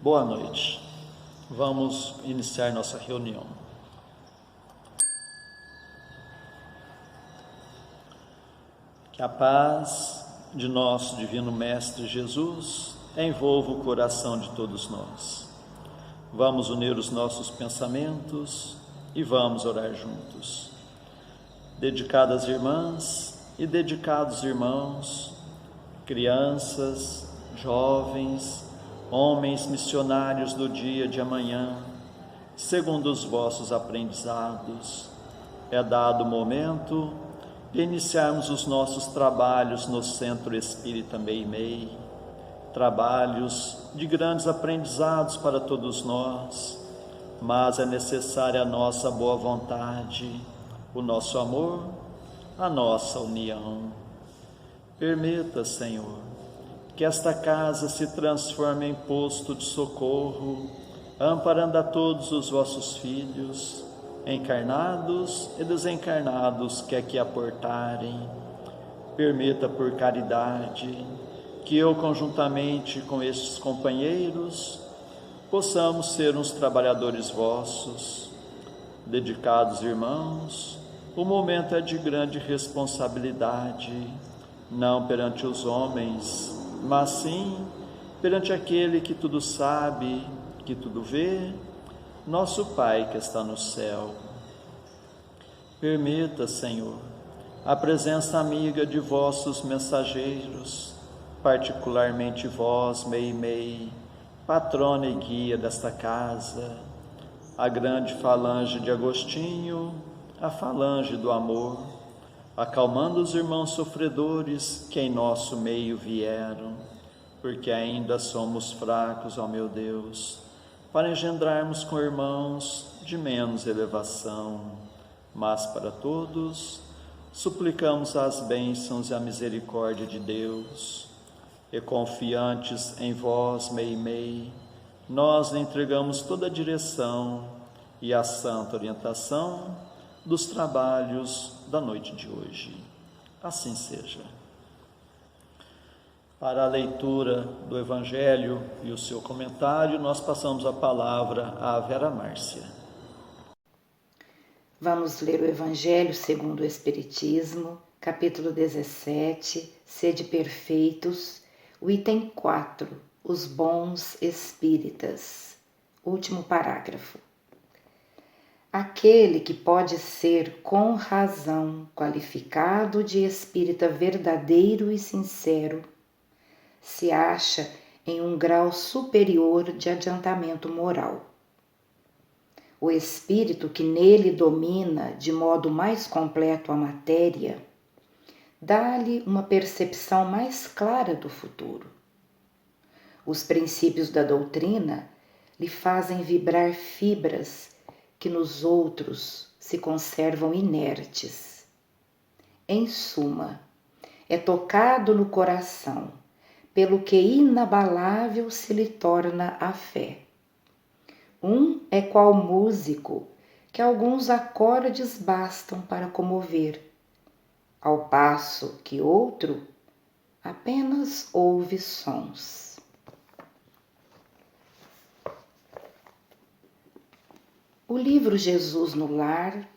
Boa noite. Vamos iniciar nossa reunião. Que a paz de nosso Divino Mestre Jesus envolva o coração de todos nós. Vamos unir os nossos pensamentos e vamos orar juntos. Dedicadas irmãs e dedicados irmãos, crianças, jovens, homens missionários do dia de amanhã, segundo os vossos aprendizados, é dado o momento de iniciarmos os nossos trabalhos no Centro Espírita Meimei, trabalhos de grandes aprendizados para todos nós, mas é necessária a nossa boa vontade, o nosso amor, a nossa união. Permita, Senhor, que esta casa se transforme em posto de socorro, amparando a todos os vossos filhos, encarnados e desencarnados que aqui aportarem. Permita, por caridade, que eu, conjuntamente com estes companheiros, possamos ser uns trabalhadores vossos. Dedicados irmãos, o momento é de grande responsabilidade, não perante os homens, mas sim perante aquele que tudo sabe, que tudo vê, nosso Pai que está no céu. Permita, Senhor, a presença amiga de vossos mensageiros, particularmente vós, Meimei, patrona e guia desta casa, a grande falange de Agostinho, a falange do amor, acalmando os irmãos sofredores que em nosso meio vieram, porque ainda somos fracos, ó meu Deus, para engendrarmos com irmãos de menos elevação, mas para todos suplicamos as bênçãos e a misericórdia de Deus, e confiantes em vós, Meimei, nós lhe entregamos toda a direção e a santa orientação dos trabalhos da noite de hoje. Assim seja. Para a leitura do Evangelho e o seu comentário, nós passamos a palavra à Vera Márcia. Vamos ler o Evangelho segundo o Espiritismo, capítulo 17, Sede perfeitos, o item 4, os bons espíritas, último parágrafo. Aquele que pode ser com razão qualificado de espírita verdadeiro e sincero, se acha em um grau superior de adiantamento moral. O espírito que nele domina de modo mais completo a matéria, dá-lhe uma percepção mais clara do futuro. Os princípios da doutrina lhe fazem vibrar fibras que nos outros se conservam inertes. Em suma, é tocado no coração, pelo que inabalável se lhe torna a fé. Um é qual músico, que alguns acordes bastam para comover, ao passo que outro apenas ouve sons. O livro Jesus no Lar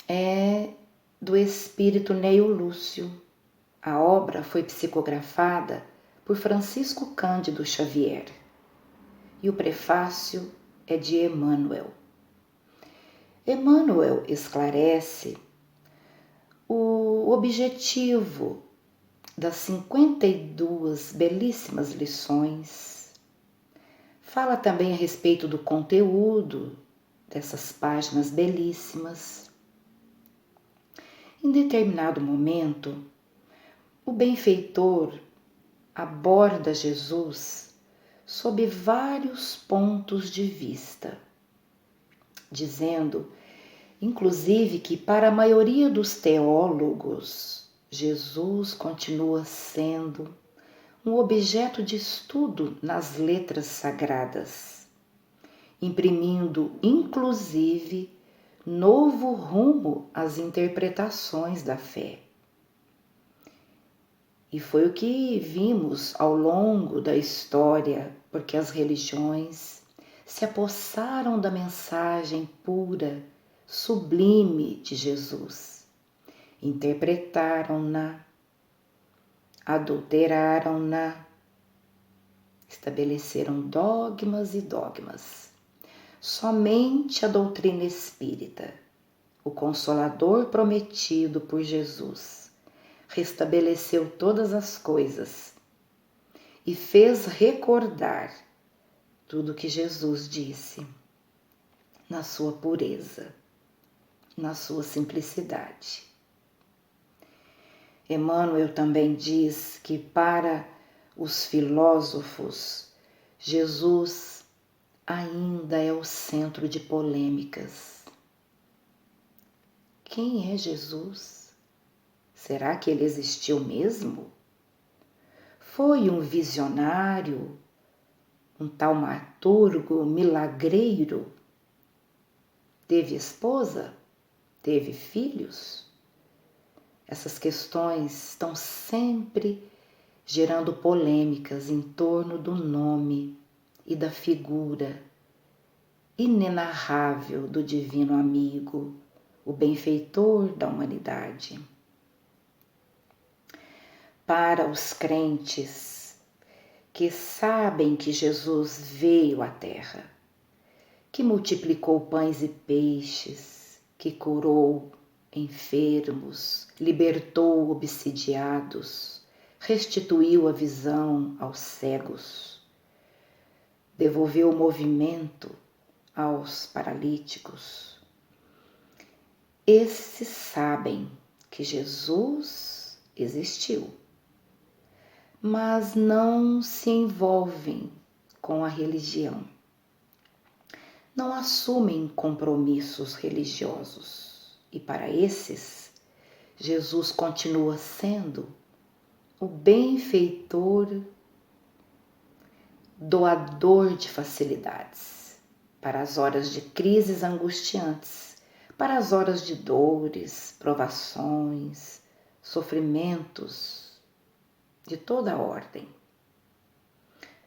é do espírito Neio Lúcio. A obra foi psicografada por Francisco Cândido Xavier e o prefácio é de Emmanuel. Emmanuel esclarece o objetivo das 52 belíssimas lições. Fala também a respeito do conteúdo dessas páginas belíssimas. Em determinado momento, o benfeitor aborda Jesus sob vários pontos de vista, dizendo, inclusive, que para a maioria dos teólogos, Jesus continua sendo um objeto de estudo nas letras sagradas, imprimindo, inclusive, novo rumo às interpretações da fé. E foi o que vimos ao longo da história, porque as religiões se apossaram da mensagem pura, sublime de Jesus, interpretaram-na, adulteraram-na, estabeleceram dogmas e dogmas. Somente a doutrina espírita, o Consolador prometido por Jesus, restabeleceu todas as coisas e fez recordar tudo que Jesus disse na sua pureza, na sua simplicidade. Emmanuel também diz que para os filósofos, Jesus ainda é o centro de polêmicas. Quem é Jesus? Será que ele existiu mesmo? Foi um visionário, um taumaturgo, milagreiro? Teve esposa? Teve filhos? Essas questões estão sempre gerando polêmicas em torno do nome e da figura inenarrável do divino amigo, o benfeitor da humanidade. Para os crentes que sabem que Jesus veio à Terra, que multiplicou pães e peixes, que curou enfermos, libertou obsidiados, restituiu a visão aos cegos, devolveu o movimento aos paralíticos. Esses sabem que Jesus existiu, mas não se envolvem com a religião, não assumem compromissos religiosos. E para esses, Jesus continua sendo o benfeitor, doador de facilidades para as horas de crises angustiantes, para as horas de dores, provações, sofrimentos de toda a ordem.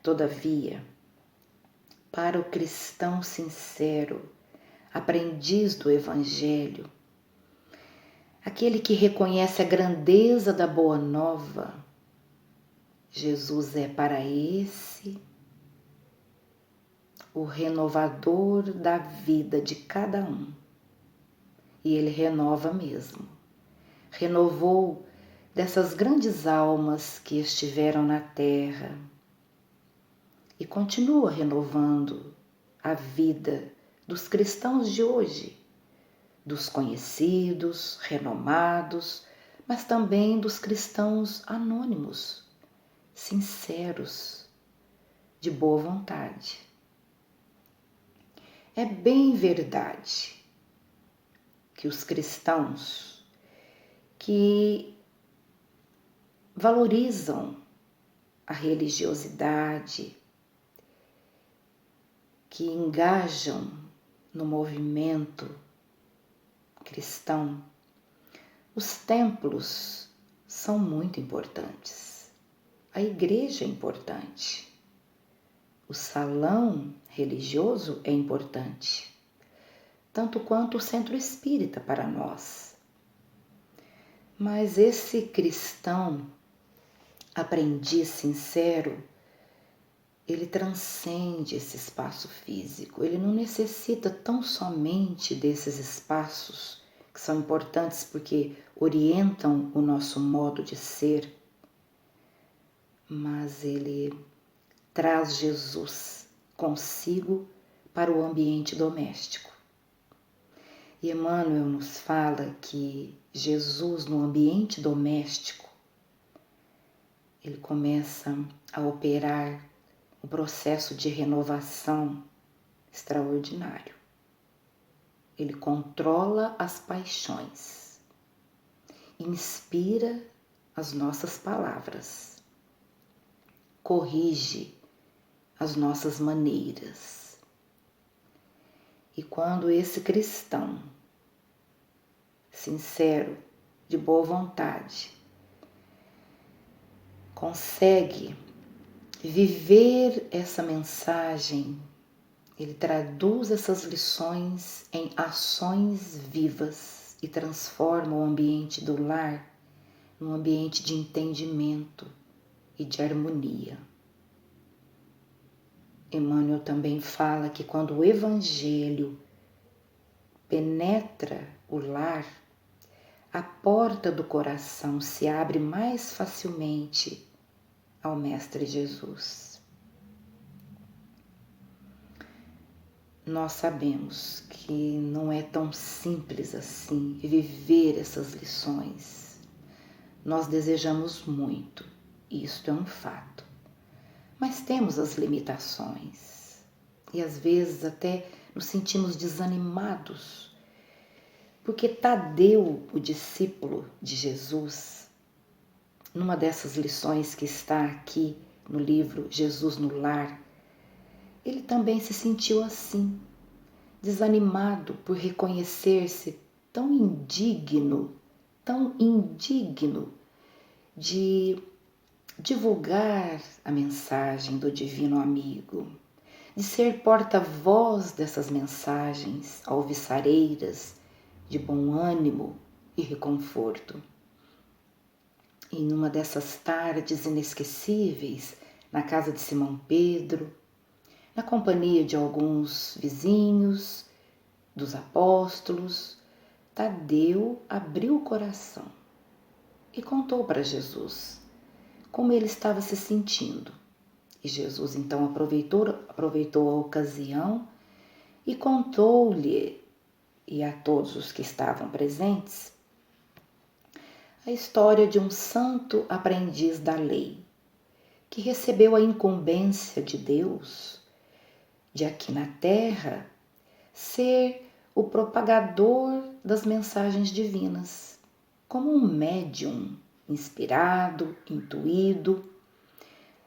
Todavia, para o cristão sincero, aprendiz do Evangelho, aquele que reconhece a grandeza da Boa Nova, Jesus é para esse o renovador da vida de cada um. E ele renova mesmo. Renovou dessas grandes almas que estiveram na Terra e continua renovando a vida dos cristãos de hoje, dos conhecidos, renomados, mas também dos cristãos anônimos, sinceros, de boa vontade. É bem verdade que os cristãos que valorizam a religiosidade, que engajam no movimento cristão, os templos são muito importantes, a igreja é importante, o salão religioso é importante, tanto quanto o centro espírita para nós. Mas esse cristão, aprendiz sincero, ele transcende esse espaço físico, ele não necessita tão somente desses espaços que são importantes porque orientam o nosso modo de ser, mas ele traz Jesus consigo para o ambiente doméstico. E Emmanuel nos fala que Jesus no ambiente doméstico, ele começa a operar um processo de renovação extraordinário. Ele controla as paixões, inspira as nossas palavras, corrige as nossas maneiras. E quando esse cristão, sincero, de boa vontade, consegue viver essa mensagem, ele traduz essas lições em ações vivas e transforma o ambiente do lar num ambiente de entendimento e de harmonia. Emmanuel também fala que quando o Evangelho penetra o lar, a porta do coração se abre mais facilmente ao Mestre Jesus. Nós sabemos que não é tão simples assim viver essas lições. Nós desejamos muito, isto é um fato. Mas temos as limitações e às vezes até nos sentimos desanimados, porque Tadeu, o discípulo de Jesus, numa dessas lições que está aqui no livro Jesus no Lar, ele também se sentiu assim, desanimado por reconhecer-se tão indigno de divulgar a mensagem do Divino Amigo, de ser porta-voz dessas mensagens alvissareiras de bom ânimo e reconforto. E numa dessas tardes inesquecíveis, na casa de Simão Pedro, na companhia de alguns vizinhos, dos apóstolos, Tadeu abriu o coração e contou para Jesus como ele estava se sentindo. E Jesus então aproveitou a ocasião e contou-lhe e a todos os que estavam presentes a história de um santo aprendiz da lei que recebeu a incumbência de Deus de aqui na terra ser o propagador das mensagens divinas, como um médium inspirado, intuído.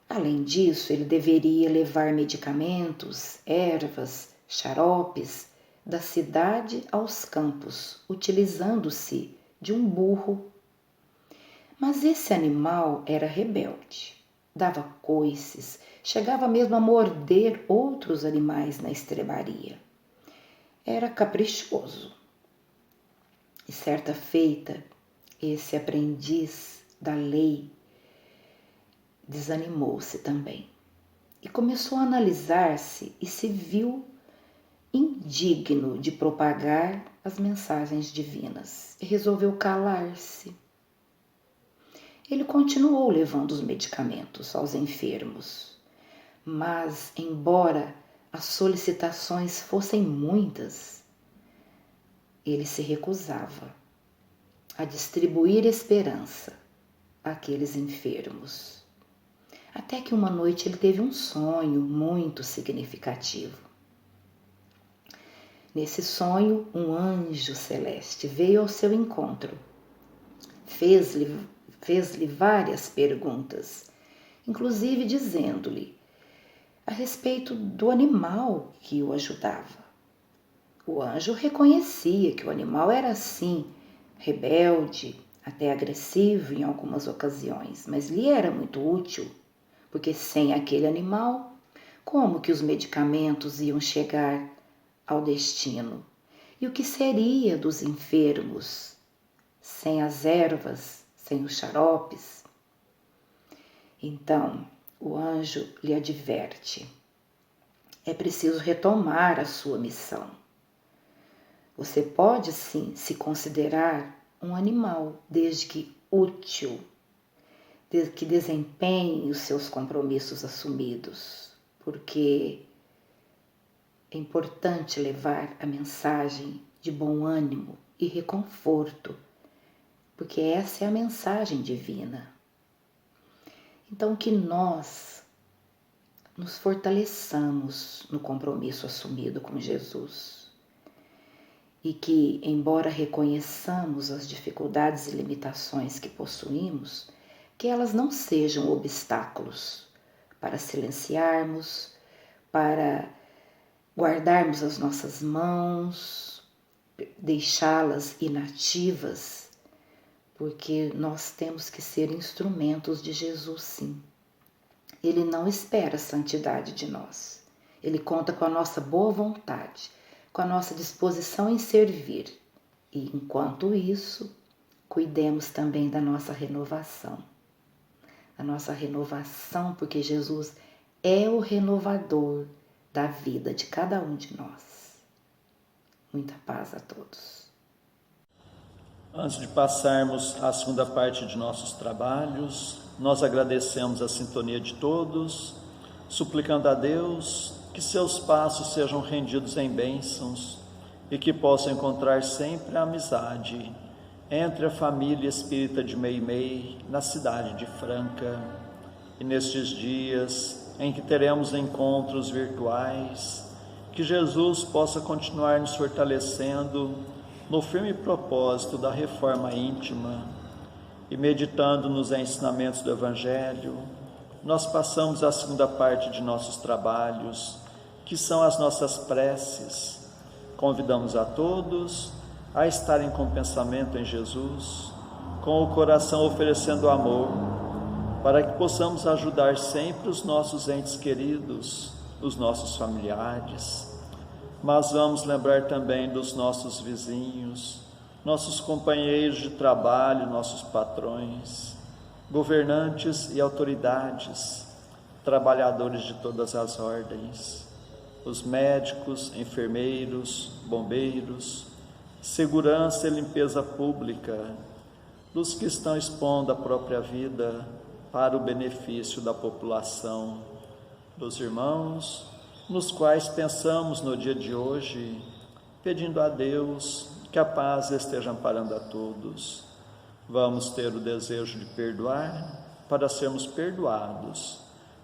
Além disso, ele deveria levar medicamentos, ervas, xaropes da cidade aos campos, utilizando-se de um burro. Mas esse animal era rebelde, dava coices, chegava mesmo a morder outros animais na estrebaria. Era caprichoso. E certa feita, esse aprendiz da lei desanimou-se também e começou a analisar-se e se viu indigno de propagar as mensagens divinas e resolveu calar-se. Ele continuou levando os medicamentos aos enfermos, mas embora as solicitações fossem muitas, ele se recusava a distribuir esperança àqueles enfermos. Até que uma noite ele teve um sonho muito significativo. Nesse sonho, um anjo celeste veio ao seu encontro. Fez-lhe várias perguntas, inclusive dizendo-lhe a respeito do animal que o ajudava. O anjo reconhecia que o animal era assim, rebelde, até agressivo em algumas ocasiões, mas lhe era muito útil, porque sem aquele animal, como que os medicamentos iam chegar ao destino? E o que seria dos enfermos sem as ervas, sem os xaropes? Então, o anjo lhe adverte: é preciso retomar a sua missão. Você pode sim se considerar um animal, desde que útil, desde que desempenhe os seus compromissos assumidos, porque é importante levar a mensagem de bom ânimo e reconforto, porque essa é a mensagem divina. Então, que nós nos fortaleçamos no compromisso assumido com Jesus e que, embora reconheçamos as dificuldades e limitações que possuímos, que elas não sejam obstáculos para silenciarmos, para guardarmos as nossas mãos, deixá-las inativas, porque nós temos que ser instrumentos de Jesus, sim. Ele não espera a santidade de nós. Ele conta com a nossa boa vontade, com a nossa disposição em servir. E, enquanto isso, cuidemos também da nossa renovação. A nossa renovação, porque Jesus é o renovador da vida de cada um de nós. Muita paz a todos. Antes de passarmos à segunda parte de nossos trabalhos, nós agradecemos a sintonia de todos, suplicando a Deus que seus passos sejam rendidos em bênçãos e que possam encontrar sempre a amizade entre a família espírita de Meimei, na cidade de Franca. E nestes dias em que teremos encontros virtuais, que Jesus possa continuar nos fortalecendo no firme propósito da reforma íntima, e meditando nos ensinamentos do Evangelho, nós passamos à segunda parte de nossos trabalhos, que são as nossas preces. Convidamos a todos a estarem com o pensamento em Jesus, com o coração oferecendo amor, para que possamos ajudar sempre os nossos entes queridos, os nossos familiares, mas vamos lembrar também dos nossos vizinhos, nossos companheiros de trabalho, nossos patrões, governantes e autoridades, trabalhadores de todas as ordens, os médicos, enfermeiros, bombeiros, segurança e limpeza pública, dos que estão expondo a própria vida para o benefício da população, dos irmãos nos quais pensamos no dia de hoje, pedindo a Deus que a paz esteja amparando a todos. Vamos ter o desejo de perdoar para sermos perdoados,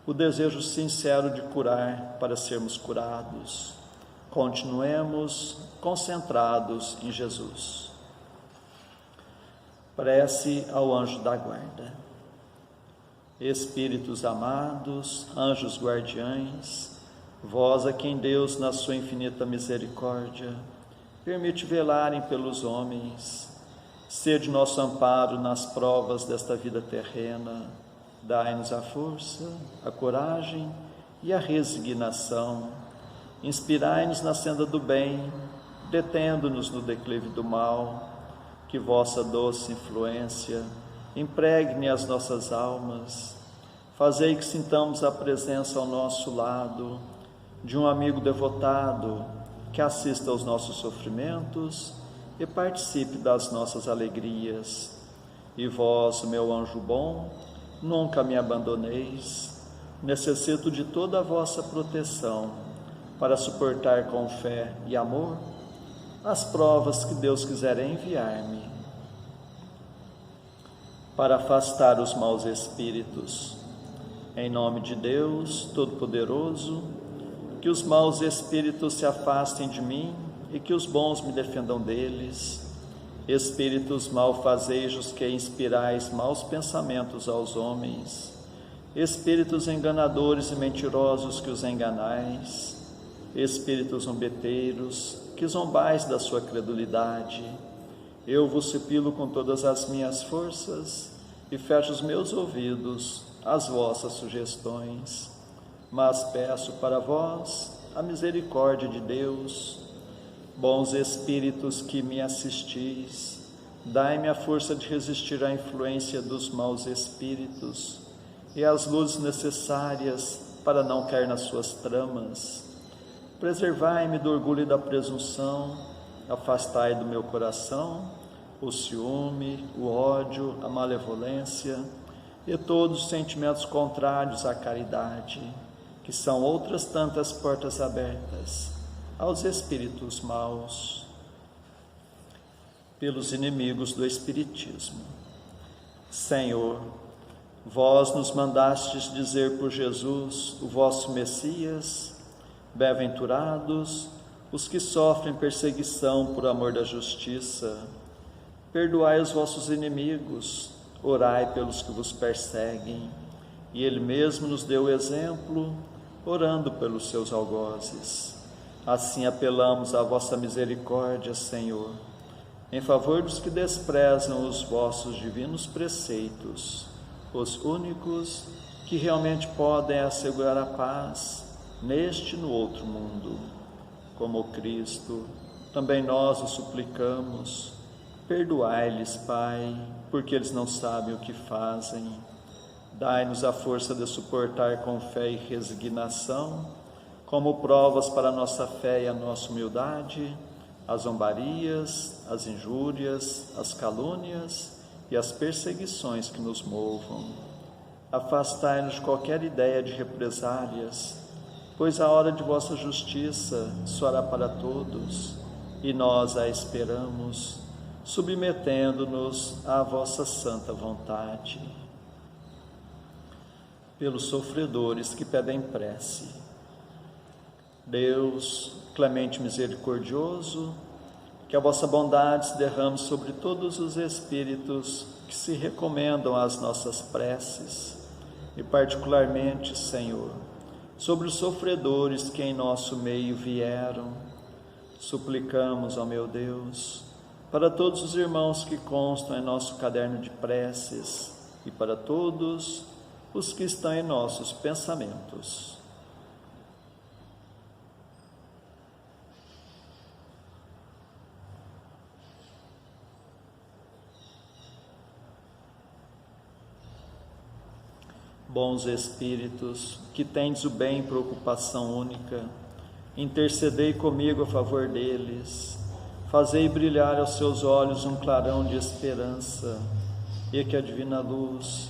o desejo sincero de curar para sermos curados. Continuemos concentrados em Jesus. Prece ao anjo da guarda. Espíritos amados, anjos guardiães, vós a quem Deus, na sua infinita misericórdia, permite velarem pelos homens, sede nosso amparo nas provas desta vida terrena, dai-nos a força, a coragem e a resignação, inspirai-nos na senda do bem, detendo-nos no declive do mal, que vossa doce influência impregne as nossas almas, fazei que sintamos a presença ao nosso lado de um amigo devotado que assista aos nossos sofrimentos e participe das nossas alegrias. E vós, meu anjo bom, nunca me abandoneis, necessito de toda a vossa proteção para suportar com fé e amor as provas que Deus quiser enviar-me, para afastar os maus espíritos. Em nome de Deus Todo-Poderoso, que os maus espíritos se afastem de mim e que os bons me defendam deles. Espíritos malfazejos que inspirais maus pensamentos aos homens, espíritos enganadores e mentirosos que os enganais, espíritos zombeteiros que zombais da sua credulidade, eu vos supilo com todas as minhas forças e fecho os meus ouvidos às vossas sugestões, mas peço para vós a misericórdia de Deus. Bons espíritos que me assistis, dai-me a força de resistir à influência dos maus espíritos e as luzes necessárias para não cair nas suas tramas. Preservai-me do orgulho e da presunção, afastai do meu coração o ciúme, o ódio, a malevolência e todos os sentimentos contrários à caridade, que são outras tantas portas abertas aos espíritos maus, pelos inimigos do Espiritismo. Senhor, vós nos mandastes dizer por Jesus, o vosso Messias: bem-aventurados os que sofrem perseguição por amor da justiça. Perdoai os vossos inimigos, orai pelos que vos perseguem. E Ele mesmo nos deu o exemplo, orando pelos seus algozes. Assim apelamos à vossa misericórdia, Senhor. em favor dos que desprezam os vossos divinos preceitos, os únicos que realmente podem assegurar a paz neste e no outro mundo. Como Cristo, também nós os suplicamos, perdoai-lhes, Pai, porque eles não sabem o que fazem. Dai-nos a força de suportar com fé e resignação, como provas para a nossa fé e a nossa humildade, as zombarias, as injúrias, as calúnias e as perseguições que nos movam. Afastai-nos de qualquer ideia de represálias, pois a hora de vossa justiça soará para todos, e nós a esperamos, submetendo-nos à vossa santa vontade. Pelos sofredores que pedem prece, Deus, clemente e misericordioso, que a vossa bondade se derrame sobre todos os espíritos que se recomendam às nossas preces, e particularmente, Senhor, sobre os sofredores que em nosso meio vieram. Suplicamos, ó meu Deus, para todos os irmãos que constam em nosso caderno de preces e para todos os que estão em nossos pensamentos. Bons Espíritos, que tendes o bem por ocupação única, intercedei comigo a favor deles, fazei brilhar aos seus olhos um clarão de esperança, e que a divina luz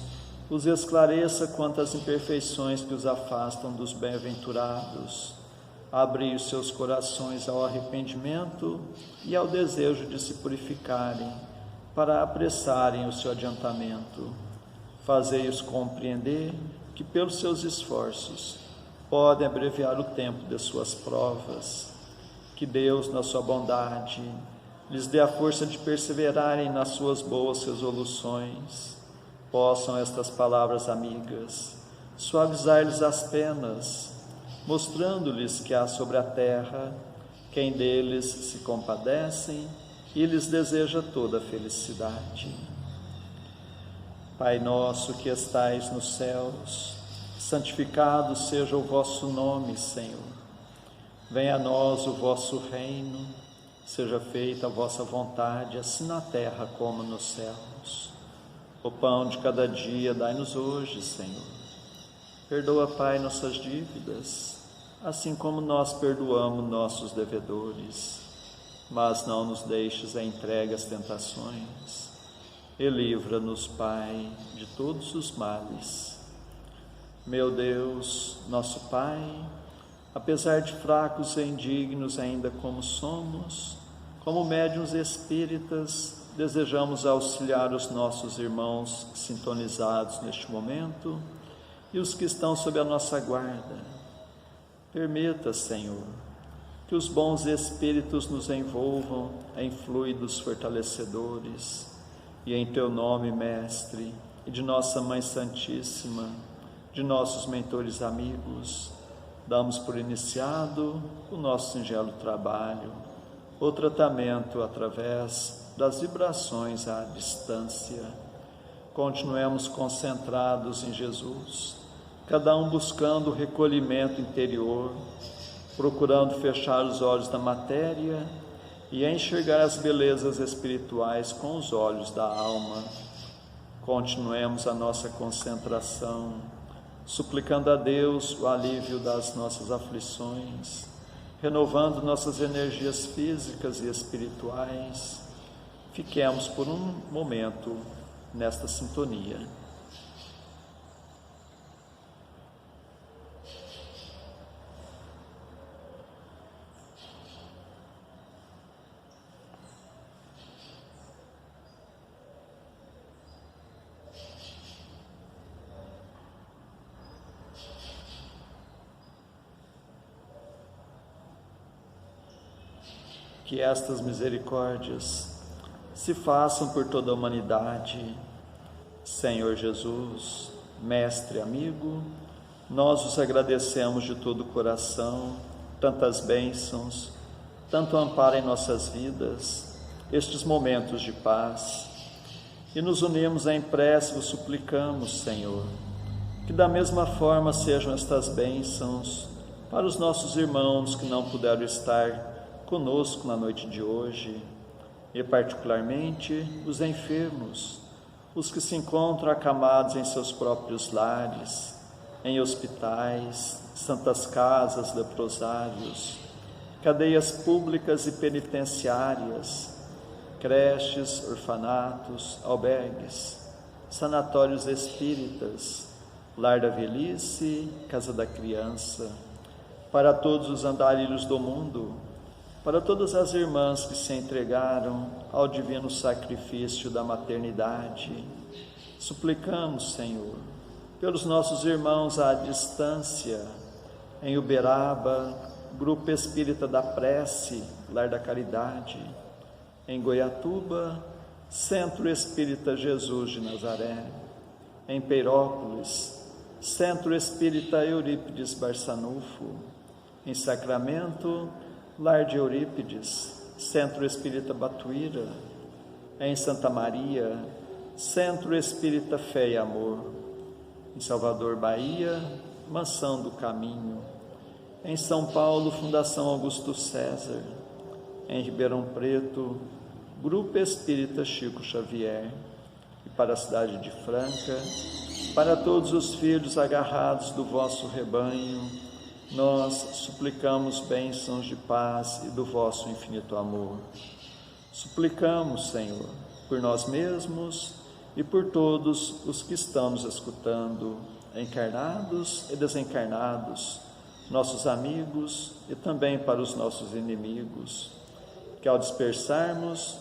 os esclareça quanto às imperfeições que os afastam dos bem-aventurados. Abri os seus corações ao arrependimento e ao desejo de se purificarem, para apressarem o seu adiantamento. Fazei-os compreender que, pelos seus esforços, podem abreviar o tempo de suas provas. Que Deus, na sua bondade, lhes dê a força de perseverarem nas suas boas resoluções. Possam estas palavras amigas suavizar-lhes as penas, mostrando-lhes que há sobre a terra quem deles se compadecem e lhes deseja toda a felicidade. Pai nosso que estais nos céus, santificado seja o vosso nome, Senhor. Venha a nós o vosso reino, seja feita a vossa vontade, assim na terra como nos céus. O pão de cada dia dai-nos hoje, Senhor. Perdoa, Pai, nossas dívidas, assim como nós perdoamos nossos devedores. Mas não nos deixes a entregue às tentações, e livra-nos, Pai, de todos os males. Meu Deus, nosso Pai, apesar de fracos e indignos ainda como somos, como médiuns espíritas, desejamos auxiliar os nossos irmãos sintonizados neste momento e os que estão sob a nossa guarda. Permita, Senhor, que os bons espíritos nos envolvam em fluidos fortalecedores, e em Teu nome, Mestre, e de nossa Mãe Santíssima, de nossos mentores amigos, damos por iniciado o nosso singelo trabalho, o tratamento através das vibrações à distância. Continuemos concentrados em Jesus, cada um buscando o recolhimento interior, procurando fechar os olhos da matéria e enxergar as belezas espirituais com os olhos da alma. Continuemos a nossa concentração, suplicando a Deus o alívio das nossas aflições, renovando nossas energias físicas e espirituais. Fiquemos por um momento nesta sintonia. Que estas misericórdias se façam por toda a humanidade. Senhor Jesus, Mestre amigo, nós os agradecemos de todo o coração, tantas bênçãos, tanto amparo em nossas vidas, estes momentos de paz e nos unimos em prece, vos suplicamos, Senhor, que da mesma forma sejam estas bênçãos para os nossos irmãos que não puderam estar conosco na noite de hoje, e particularmente os enfermos, os que se encontram acamados em seus próprios lares, em hospitais, santas casas, leprosários, cadeias públicas e penitenciárias, creches, orfanatos, albergues, sanatórios espíritas, lar da velhice, casa da criança, para todos os andarilhos do mundo, para todas as irmãs que se entregaram ao divino sacrifício da maternidade. Suplicamos, Senhor, pelos nossos irmãos à distância, em Uberaba, Grupo Espírita da Prece, Lar da Caridade, em Goiatuba, Centro Espírita Jesus de Nazaré, em Peirópolis, Centro Espírita Eurípides Barçanufo, em Sacramento, Lar de Eurípides, Centro Espírita Batuíra, em Santa Maria, Centro Espírita Fé e Amor, em Salvador, Bahia, Mansão do Caminho, em São Paulo, Fundação Augusto César, em Ribeirão Preto, Grupo Espírita Chico Xavier, e para a cidade de Franca, para todos os filhos agarrados do vosso rebanho, nós suplicamos bênçãos de paz e do vosso infinito amor. Suplicamos, Senhor, por nós mesmos e por todos os que estamos escutando, encarnados e desencarnados, nossos amigos e também para os nossos inimigos, que ao dispersarmos,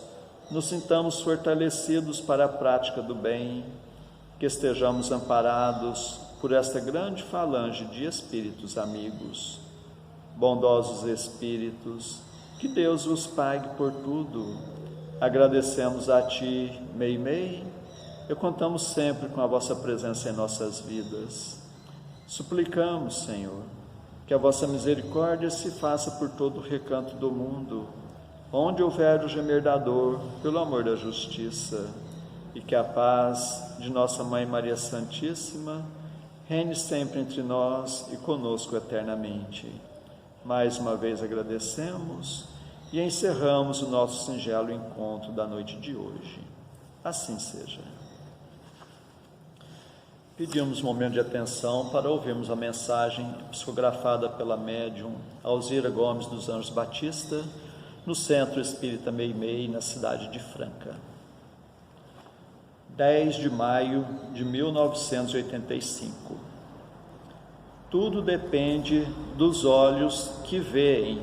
nos sintamos fortalecidos para a prática do bem, que estejamos amparados por esta grande falange de espíritos amigos. Bondosos espíritos, que Deus vos pague por tudo. Agradecemos a Ti, Meimei, e contamos sempre com a vossa presença em nossas vidas. Suplicamos, Senhor, que a vossa misericórdia se faça por todo o recanto do mundo, onde houver o gemer da dor, pelo amor da justiça, e que a paz de nossa Mãe Maria Santíssima reine sempre entre nós e conosco eternamente. Mais uma vez agradecemos e encerramos o nosso singelo encontro da noite de hoje. Assim seja. Pedimos um momento de atenção para ouvirmos a mensagem psicografada pela médium Alzira Gomes dos Anjos Batista, no Centro Espírita Meimei, na cidade de Franca. 10 de maio de 1985. Tudo depende dos olhos que veem.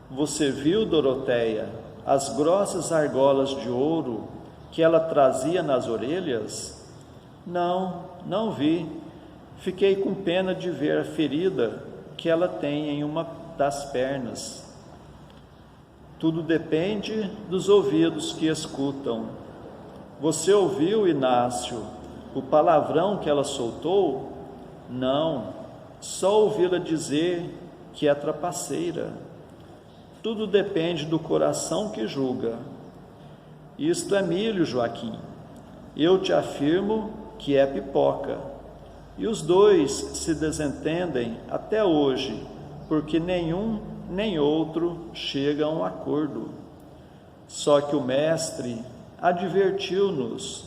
Você viu, Doroteia, as grossas argolas de ouro que ela trazia nas orelhas? Não, não vi. Fiquei com pena de ver a ferida que ela tem em uma das pernas. Tudo depende dos ouvidos que escutam. Você ouviu, Inácio, o palavrão que ela soltou? Não, só ouvi-la dizer que é trapaceira. Tudo depende do coração que julga. Isto é milho, Joaquim. Eu te afirmo que é pipoca. E os dois se desentendem até hoje, porque nenhum nem outro chega a um acordo. Só que o Mestre advertiu-nos: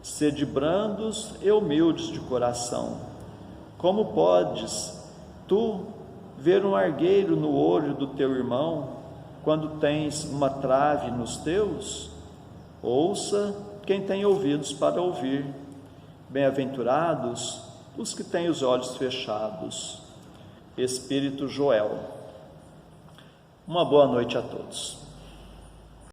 sede brandos e humildes de coração. Como podes tu ver um argueiro no olho do teu irmão, quando tens uma trave nos teus? Ouça quem tem ouvidos para ouvir. Bem-aventurados os que têm os olhos fechados. Espírito Joel. Uma boa noite a todos.